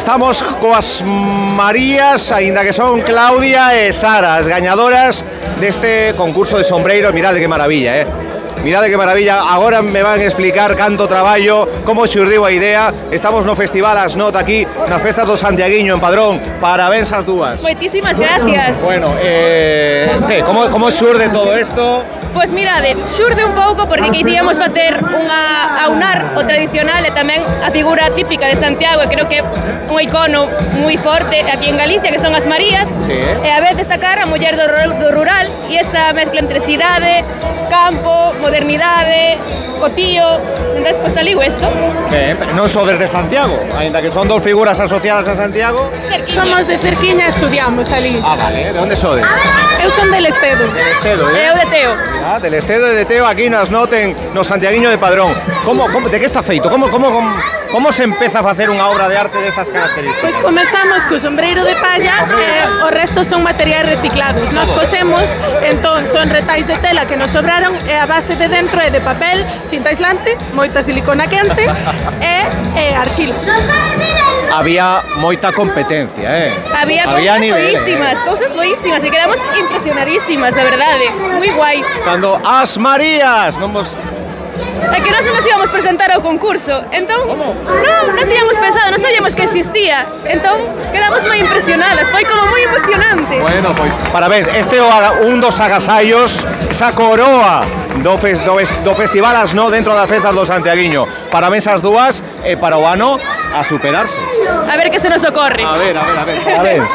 estamos coas Marías, aínda que son Claudia e Sara, as gañadoras deste concurso de sombreiros. Mirade que maravilla, Mirade que maravilla, agora me van a explicar canto traballo, como xurdiu a idea. Estamos no Festival As Not aquí, nas festas do Santiaguiño en Padrón. Parabéns as dúas. Moitísimas gracias. Bueno, como xurde todo isto? Pois mirade, xurde un pouco porque queríamos facer aunar o tradicional e tamén a figura típica de Santiago, e creo que un icono moi forte aquí en Galicia, que son as Marías, e a vez destacar a muller do rural e esa mezcla entre cidade, campo, modernidade, o tío. Entón, pois saliu isto. Non só desde Santiago, aínda que son dos figuras asociadas a Santiago. Cerquiña. Somos de Cerquiña, estudiamos ali. Ah, vale, de onde sodes? Eu son del Estedo. Del Estedo, Eu de Teo. Del Estedo e de Teo, aquí nas noten no Santiaguiño de Padrón. De que está feito? Como se empeza a facer unha obra de arte destas características? Pois comezamos co sombreiro de palla e o resto son materiais reciclados. Nos cosemos, entón son retais de tela que nos sobraron e a base de dentro é de papel, cinta aislante, moita silicona quente e arxila. Había moita competencia, Había cousas boísimas, cousas boísimas, e quedamos impresionadísimas, de verdade. Moi guai. Cando as Marías, non vos... É que nós nos íbamos presentar ao concurso, entón non tiñamos pensado, non sabíamos que existía, entón quedamos moi impresionadas, foi como moi emocionante. Bueno, pois, parabéns, este é un dos agasallos, esa coroa do Festival As No dentro das festas do Santiaguiño. Parabéns ás dúas e para o ano a superarse. A ver que se nos ocorre. A ver, parabéns.